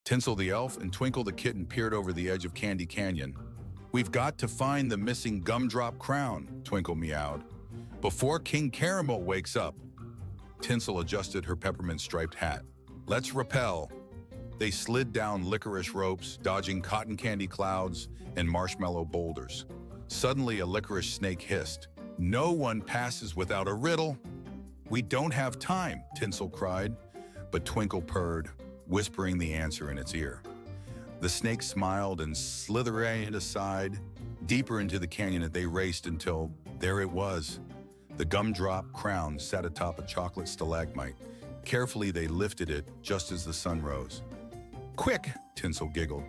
Tinsel the elf and Twinkle the kitten peered over the edge of Candy Canyon. "We've got to find the missing gumdrop crown," Twinkle meowed, "before King Caramel wakes up." Tinsel adjusted her peppermint-striped hat. "Let's rappel." They slid down licorice ropes, dodging cotton candy clouds and marshmallow boulders. Suddenly, a licorice snake hissed. "No one passes without a riddle." "We don't have time," Tinsel cried, but Twinkle purred, whispering the answer in its ear. The snake smiled and slithered aside. Deeper into the canyon they raced until there it was. The gumdrop crown sat atop a chocolate stalagmite. Carefully, they lifted it just as the sun rose. "Quick," Tinsel giggled,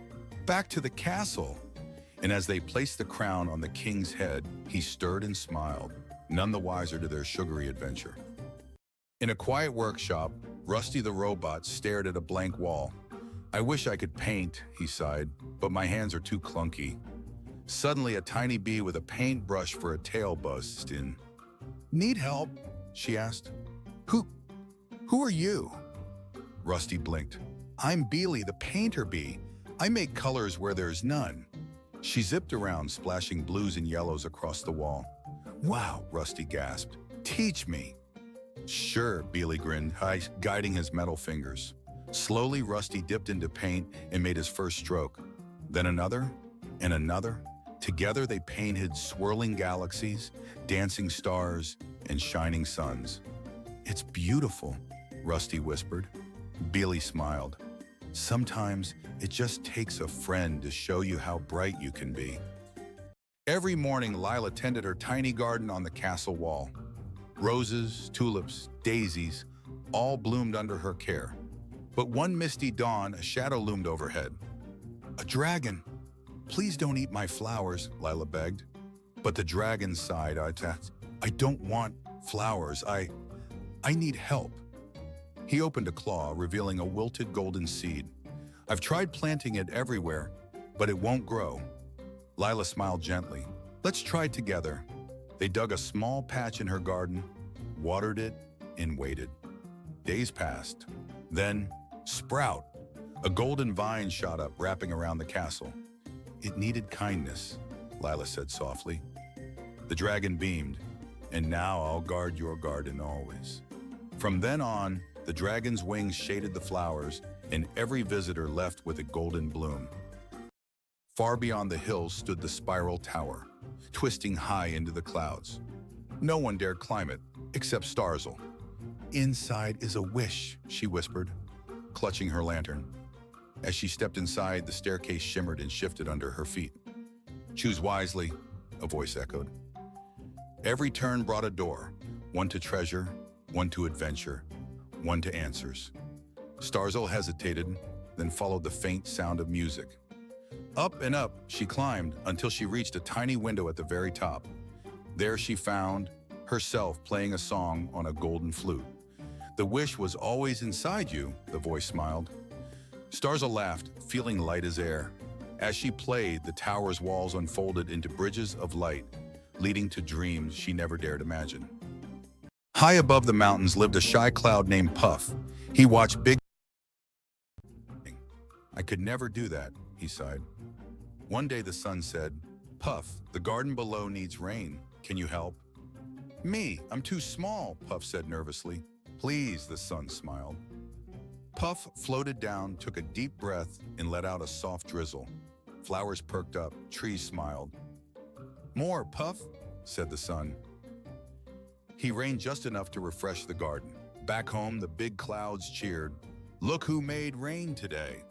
"back to the castle." And as they placed the crown on the king's head, he stirred and smiled, none the wiser to their sugary adventure. In a quiet workshop, Rusty the robot stared at a blank wall. "I wish I could paint," he sighed, "but my hands are too clunky." Suddenly, a tiny bee with a paintbrush for a tail buzzed in. "Need help?" she asked. Who are you?" Rusty blinked. "I'm Beely, the painter bee. I make colors where there's none." She zipped around, splashing blues and yellows across the wall. "Wow," Rusty gasped. "Teach me." "Sure," Beely grinned, guiding his metal fingers. Slowly, Rusty dipped into paint and made his first stroke. Then another and another. Together, they painted swirling galaxies, dancing stars, and shining suns. "It's beautiful," Rusty whispered. Beely smiled. "Sometimes it just takes a friend to show you how bright you can be." Every morning, Lila tended her tiny garden on the castle wall. Roses, tulips, daisies, all bloomed under her care. But one misty dawn, a shadow loomed overhead. "A dragon! Please don't eat my flowers," Lila begged. But the dragon sighed. "I don't want flowers. I need help." He opened a claw, revealing a wilted golden seed. "I've tried planting it everywhere, but it won't grow." Lila smiled gently. "Let's try together." They dug a small patch in her garden, watered it, and waited. Days passed. Then, sprout! A golden vine shot up, wrapping around the castle. "It needed kindness," Lila said softly. The dragon beamed. "And now I'll guard your garden always." From then on, the dragon's wings shaded the flowers, and every visitor left with a golden bloom. Far beyond the hills stood the spiral tower, twisting high into the clouds. No one dared climb it, except Starzl. "Inside is a wish," she whispered, clutching her lantern. As she stepped inside, the staircase shimmered and shifted under her feet. "Choose wisely," a voice echoed. Every turn brought a door, one to treasure, one to adventure, one to answers. Starzl hesitated, then followed the faint sound of music. Up and up she climbed until she reached a tiny window at the very top. There she found herself playing a song on a golden flute. "The wish was always inside you," the voice smiled. Starzl laughed, feeling light as air. As she played, the tower's walls unfolded into bridges of light, leading to dreams she never dared imagine. High above the mountains lived a shy cloud named Puff. He watched big... "I could never do that," he sighed. One day the sun said, "Puff, the garden below needs rain. Can you help?" "Me, I'm too small," Puff said nervously. "Please," the sun smiled. Puff floated down, took a deep breath, and let out a soft drizzle. Flowers perked up, trees smiled. "More, Puff," said the sun. He rained just enough to refresh the garden. Back home, the big clouds cheered. "Look who made rain today."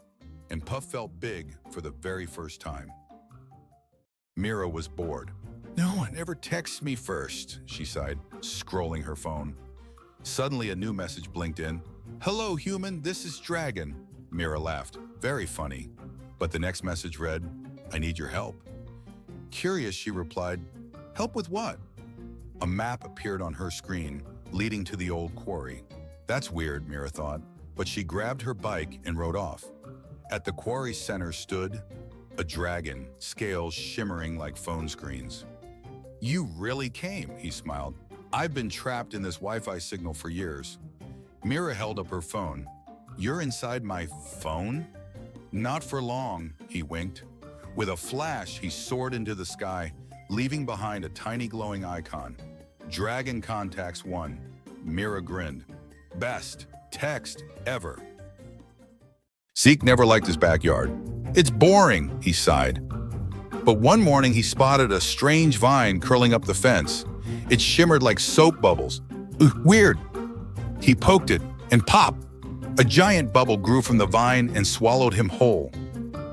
And Puff felt big for the very first time. Mira was bored. "No one ever texts me first," she sighed, scrolling her phone. Suddenly, a new message blinked in. "Hello, human, this is Dragon." Mira laughed. Very funny. But the next message read, "I need your help." Curious, she replied, "Help with what?" A map appeared on her screen, leading to the old quarry. That's weird, Mira thought, but she grabbed her bike and rode off. At the quarry's center stood a dragon, scales shimmering like phone screens. "You really came," he smiled. "I've been trapped in this Wi-Fi signal for years." Mira held up her phone. "You're inside my phone?" Not for long, he winked. With a flash, he soared into the sky, leaving behind a tiny glowing icon. Dragon Contacts 1. Mira grinned. Best text ever. Zeke never liked his backyard. It's boring, he sighed. But one morning he spotted a strange vine curling up the fence. It shimmered like soap bubbles. Weird. He poked it, and pop! A giant bubble grew from the vine and swallowed him whole.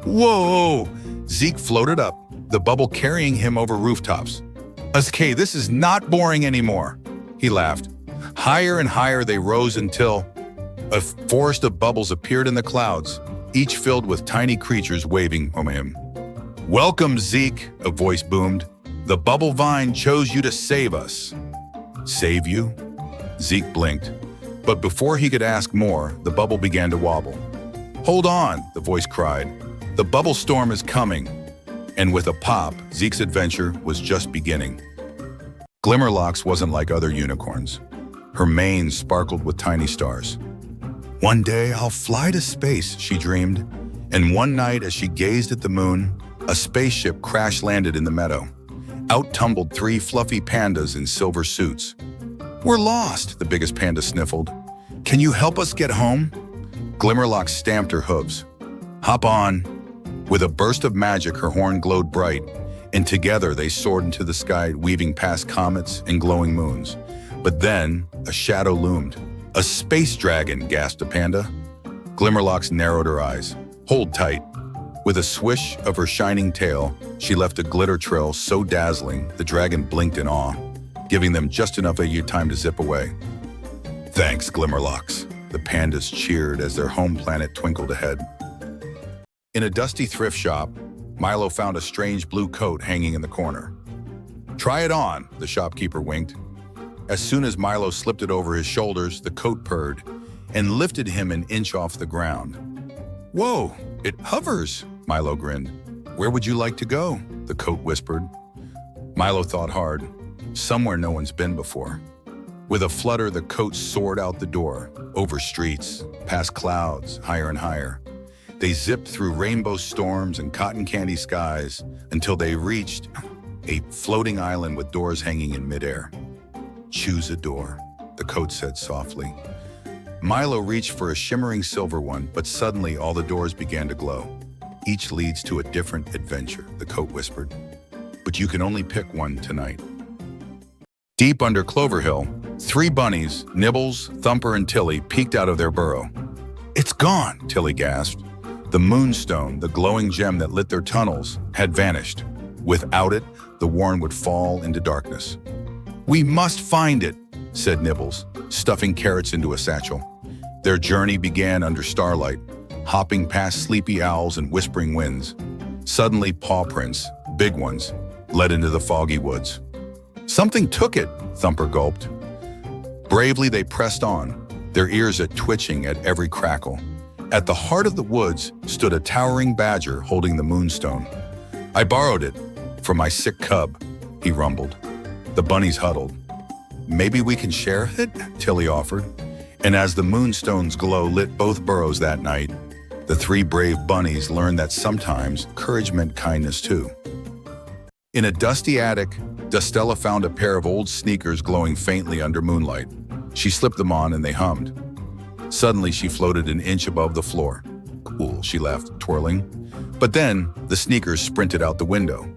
Whoa! Zeke floated up, the bubble carrying him over rooftops. Okay, this is not boring anymore, he laughed. Higher and higher they rose until a forest of bubbles appeared in the clouds, each filled with tiny creatures waving from him. Welcome, Zeke, a voice boomed. The bubble vine chose you to save us. Save you? Zeke blinked. But before he could ask more, the bubble began to wobble. Hold on, the voice cried. The bubble storm is coming. And with a pop, Zeke's adventure was just beginning. Glimmerlocks wasn't like other unicorns. Her mane sparkled with tiny stars. One day I'll fly to space, she dreamed. And one night as she gazed at the moon, a spaceship crash-landed in the meadow. Out tumbled 3 fluffy pandas in silver suits. We're lost, the biggest panda sniffled. Can you help us get home? Glimmerlock stamped her hooves. Hop on. With a burst of magic, her horn glowed bright, and together they soared into the sky, weaving past comets and glowing moons. But then, a shadow loomed. A space dragon, gasped a panda. Glimmerlocks narrowed her eyes. Hold tight. With a swish of her shining tail, she left a glitter trail so dazzling the dragon blinked in awe, giving them just enough time to zip away. Thanks, Glimmerlocks, the pandas cheered as their home planet twinkled ahead. In a dusty thrift shop, Milo found a strange blue coat hanging in the corner. Try it on, the shopkeeper winked. As soon as Milo slipped it over his shoulders, the coat purred and lifted him an inch off the ground. Whoa, it hovers, Milo grinned. Where would you like to go? The coat whispered. Milo thought hard. Somewhere no one's been before. With a flutter, the coat soared out the door, over streets, past clouds, higher and higher. They zipped through rainbow storms and cotton candy skies until they reached a floating island with doors hanging in midair. Choose a door, the coat said softly. Milo reached for a shimmering silver one, but suddenly all the doors began to glow. Each leads to a different adventure, the coat whispered. But you can only pick one tonight. Deep under Clover Hill, 3 bunnies, Nibbles, Thumper, and Tilly, peeked out of their burrow. It's gone, Tilly gasped. The moonstone, the glowing gem that lit their tunnels, had vanished. Without it, the warren would fall into darkness. We must find it, said Nibbles, stuffing carrots into a satchel. Their journey began under starlight, hopping past sleepy owls and whispering winds. Suddenly, paw prints, big ones, led into the foggy woods. Something took it, Thumper gulped. Bravely, they pressed on, their ears twitching at every crackle. At the heart of the woods stood a towering badger holding the moonstone. I borrowed it from my sick cub, he rumbled. The bunnies huddled. Maybe we can share it, Tilly offered. And as the moonstone's glow lit both burrows that night, the 3 brave bunnies learned that sometimes courage meant kindness too. In a dusty attic, Dustella found a pair of old sneakers glowing faintly under moonlight. She slipped them on and they hummed. Suddenly, she floated an inch above the floor. Cool, she laughed, twirling. But then, the sneakers sprinted out the window.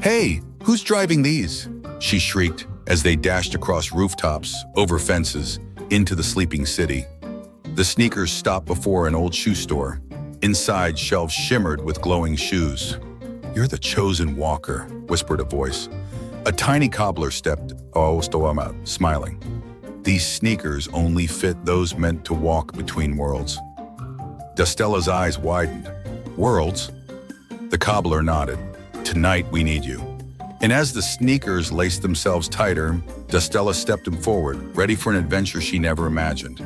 Hey, who's driving these? She shrieked as they dashed across rooftops, over fences, into the sleeping city. The sneakers stopped before an old shoe store. Inside, shelves shimmered with glowing shoes. You're the chosen walker, whispered a voice. A tiny cobbler stepped, smiling. These sneakers only fit those meant to walk between worlds. Dustella's eyes widened. Worlds? The cobbler nodded. Tonight we need you. And as the sneakers laced themselves tighter, Dustella stepped him forward, ready for an adventure she never imagined.